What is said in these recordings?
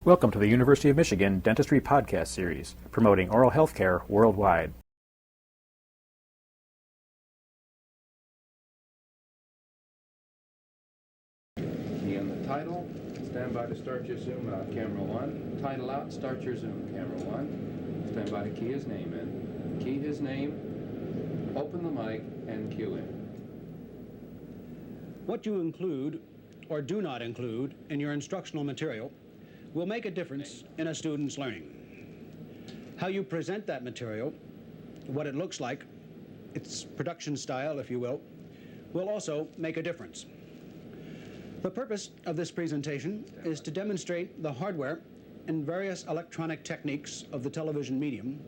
Welcome to the University of Michigan Dentistry podcast series, promoting oral health care worldwide. Key in the title, stand by to start your Zoom, camera 1. Title out, start your Zoom, camera 1. Stand by to key his name in. Key his name, open the mic, and cue in. What you include or do not include in your instructional material will make a difference in a student's learning. How you present that material, what it looks like, its production style, if you will also make a difference. The purpose of this presentation is to demonstrate the hardware and various electronic techniques of the television medium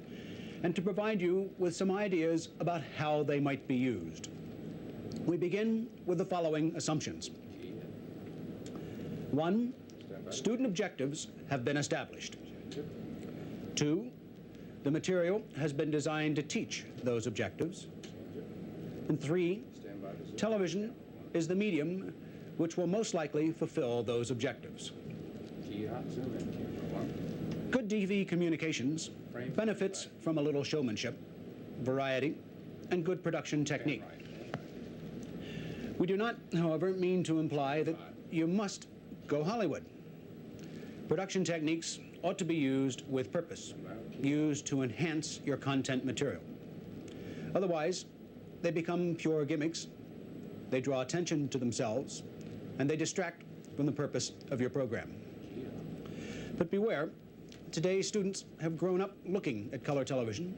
and to provide you with some ideas about how they might be used. We begin with the following assumptions. 1. Student objectives have been established. 2. The material has been designed to teach those objectives. And 3. Television is the medium which will most likely fulfill those objectives. Good TV communications benefits from a little showmanship, variety, and good production technique. We do not, however, mean to imply that you must go Hollywood. Production techniques ought to be used with purpose, used to enhance your content material. Otherwise, they become pure gimmicks, they draw attention to themselves, and they distract from the purpose of your program. But beware, today's students have grown up looking at color television,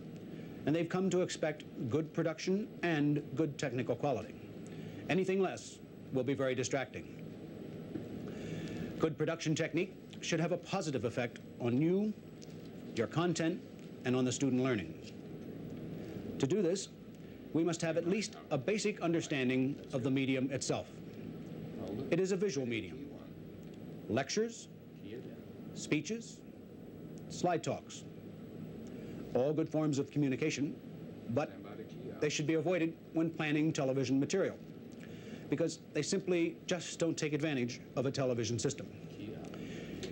and they've come to expect good production and good technical quality. Anything less will be very distracting. Good production technique should have a positive effect on you, your content, and on the student learning. To do this, we must have at least a basic understanding of the medium itself. It is a visual medium. Lectures, speeches, slide talks, all good forms of communication, but they should be avoided when planning television material because they simply just don't take advantage of a television system.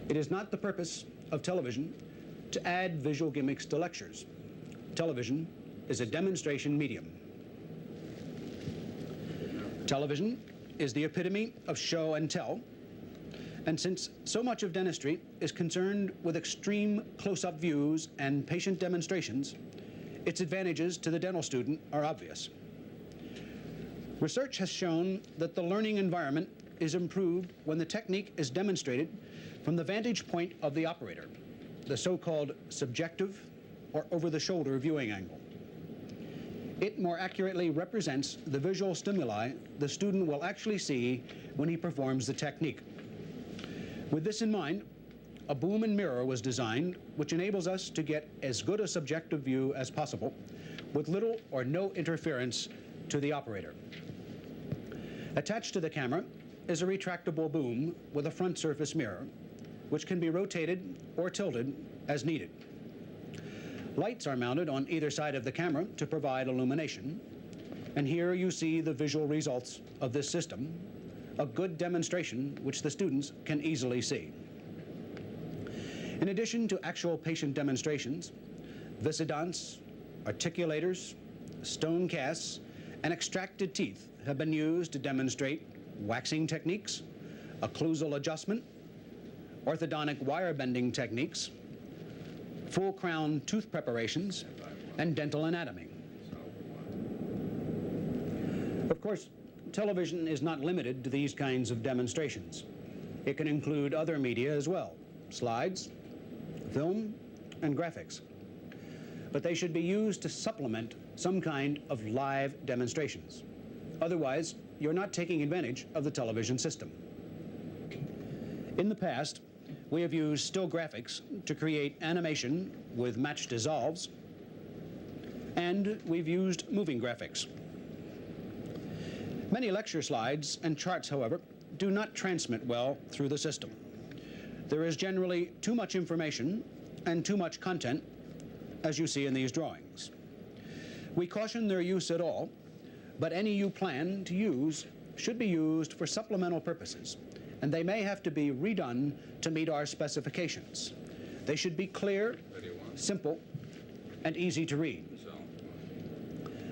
It is not the purpose of television to add visual gimmicks to lectures. Television is a demonstration medium. Television is the epitome of show and tell, and since so much of dentistry is concerned with extreme close-up views and patient demonstrations, its advantages to the dental student are obvious. Research has shown that the learning environment is improved when the technique is demonstrated from the vantage point of the operator, the so-called subjective or over-the-shoulder viewing angle. It more accurately represents the visual stimuli the student will actually see when he performs the technique. With this in mind, a boom and mirror was designed which enables us to get as good a subjective view as possible with little or no interference to the operator. Attached to the camera is a retractable boom with a front surface mirror which can be rotated or tilted as needed. Lights are mounted on either side of the camera to provide illumination, and here you see the visual results of this system, a good demonstration which the students can easily see. In addition to actual patient demonstrations, viscidants, articulators, stone casts, and extracted teeth have been used to demonstrate waxing techniques, occlusal adjustment, orthodontic wire bending techniques, full crown tooth preparations, and dental anatomy. Of course, television is not limited to these kinds of demonstrations. It can include other media as well, slides, film, and graphics. But they should be used to supplement some kind of live demonstrations. Otherwise, you're not taking advantage of the television system. In the past, we have used still graphics to create animation with matched dissolves, and we've used moving graphics. Many lecture slides and charts, however, do not transmit well through the system. There is generally too much information and too much content, as you see in these drawings. We caution their use at all, but any you plan to use should be used for supplemental purposes and they may have to be redone to meet our specifications. They should be clear, simple, and easy to read.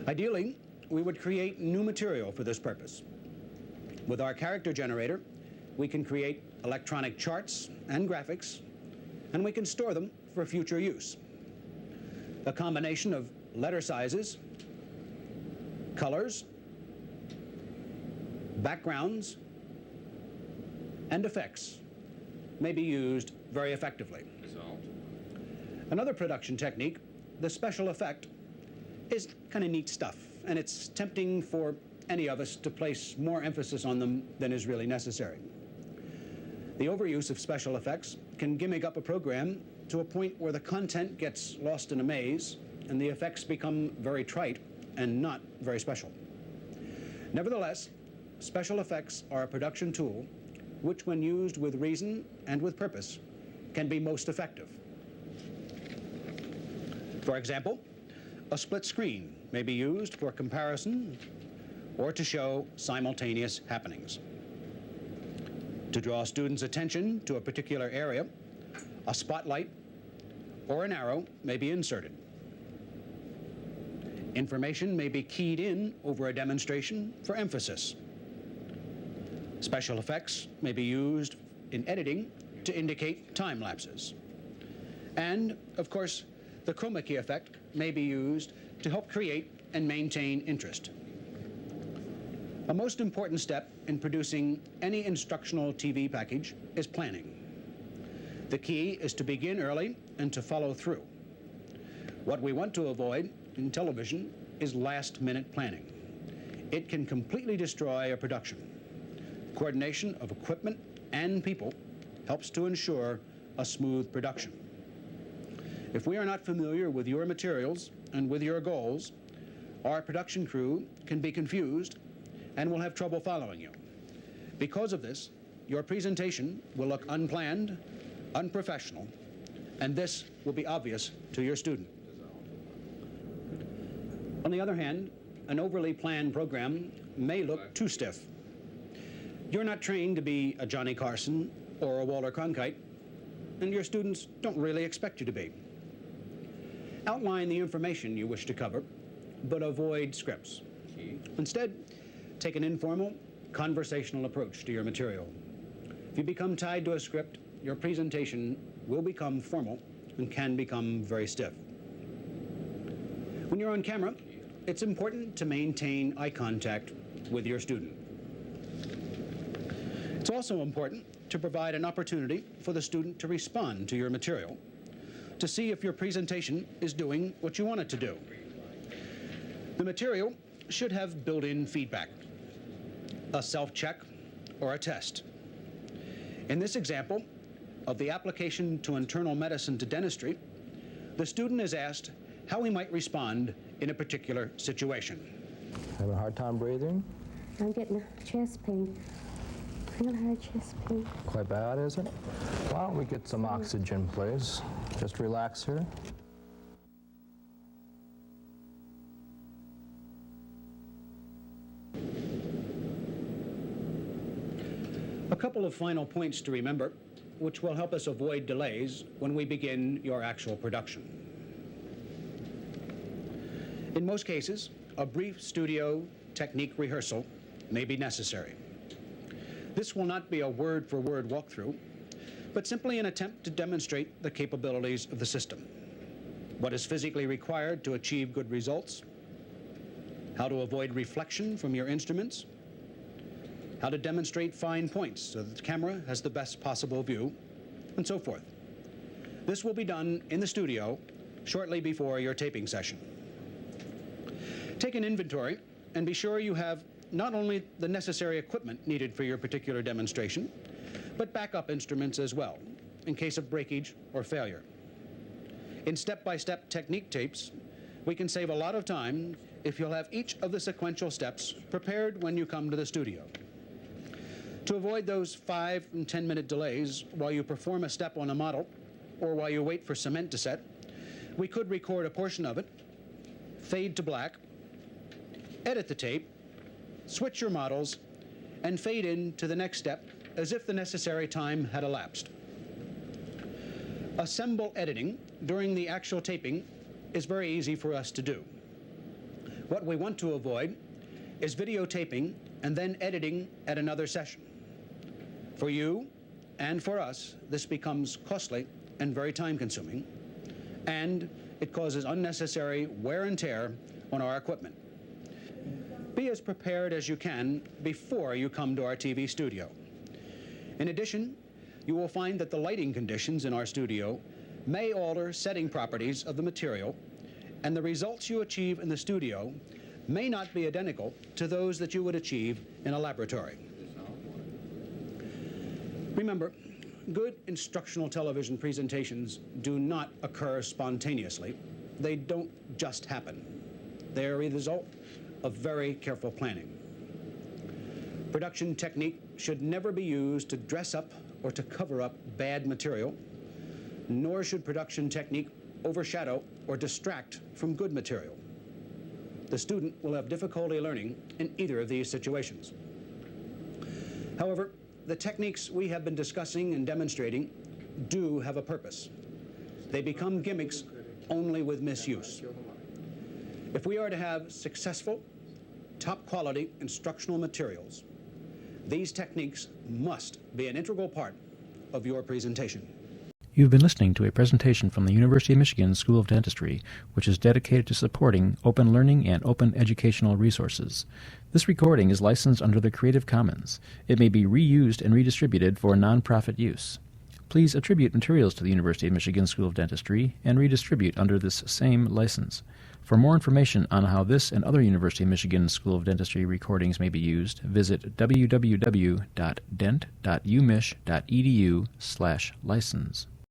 Ideally, we would create new material for this purpose. With our character generator, we can create electronic charts and graphics, and we can store them for future use. A combination of letter sizes, colors, backgrounds, and effects may be used very effectively. Another production technique, the special effect, is kind of neat stuff, and it's tempting for any of us to place more emphasis on them than is really necessary. The overuse of special effects can gimmick up a program to a point where the content gets lost in a maze and the effects become very trite and not very special. Nevertheless, special effects are a production tool which, when used with reason and with purpose, can be most effective. For example, a split screen may be used for comparison or to show simultaneous happenings. To draw students' attention to a particular area, a spotlight or an arrow may be inserted. Information may be keyed in over a demonstration for emphasis. Special effects may be used in editing to indicate time lapses. And, of course, the chroma key effect may be used to help create and maintain interest. A most important step in producing any instructional TV package is planning. The key is to begin early and to follow through. What we want to avoid in television is last-minute planning. It can completely destroy a production. Coordination of equipment and people helps to ensure a smooth production. If we are not familiar with your materials and with your goals, our production crew can be confused and will have trouble following you. Because of this, your presentation will look unplanned, unprofessional, and this will be obvious to your student. On the other hand, an overly planned program may look too stiff. You're not trained to be a Johnny Carson or a Walter Cronkite, and your students don't really expect you to be. Outline the information you wish to cover, but avoid scripts. Instead, take an informal, conversational approach to your material. If you become tied to a script, your presentation will become formal and can become very stiff. When you're on camera, it's important to maintain eye contact with your student. It's also important to provide an opportunity for the student to respond to your material, to see if your presentation is doing what you want it to do. The material should have built-in feedback, a self-check or a test. In this example of the application to internal medicine to dentistry, the student is asked how he might respond in a particular situation. Having a hard time breathing? I'm getting chest pain. Real hard chest pain. Quite bad, is it? Why don't we get some oxygen, please? Just relax here. A couple of final points to remember, which will help us avoid delays when we begin your actual production. In most cases, a brief studio technique rehearsal may be necessary. This will not be a word-for-word walkthrough, but simply an attempt to demonstrate the capabilities of the system, what is physically required to achieve good results, how to avoid reflection from your instruments, how to demonstrate fine points so that the camera has the best possible view, and so forth. This will be done in the studio shortly before your taping session. Take an inventory and be sure you have not only the necessary equipment needed for your particular demonstration, but backup instruments as well, in case of breakage or failure. In step-by-step technique tapes, we can save a lot of time if you'll have each of the sequential steps prepared when you come to the studio. To avoid those 5 and 10-minute delays while you perform a step on a model or while you wait for cement to set, we could record a portion of it, fade to black, edit the tape, switch your models, and fade in to the next step as if the necessary time had elapsed. Assemble editing during the actual taping is very easy for us to do. What we want to avoid is videotaping and then editing at another session. For you and for us, this becomes costly and very time-consuming, and it causes unnecessary wear and tear on our equipment. Be as prepared as you can before you come to our TV studio. In addition, you will find that the lighting conditions in our studio may alter setting properties of the material, and the results you achieve in the studio may not be identical to those that you would achieve in a laboratory. Remember, good instructional television presentations do not occur spontaneously. They don't just happen. They are a result of very careful planning. Production technique should never be used to dress up or to cover up bad material, nor should production technique overshadow or distract from good material. The student will have difficulty learning in either of these situations. However, the techniques we have been discussing and demonstrating do have a purpose. They become gimmicks only with misuse. If we are to have successful, top-quality instructional materials, these techniques must be an integral part of your presentation. You've been listening to a presentation from the University of Michigan School of Dentistry, which is dedicated to supporting open learning and open educational resources. This recording is licensed under the Creative Commons. It may be reused and redistributed for nonprofit use. Please attribute materials to the University of Michigan School of Dentistry and redistribute under this same license. For more information on how this and other University of Michigan School of Dentistry recordings may be used, visit www.dent.umich.edu/license.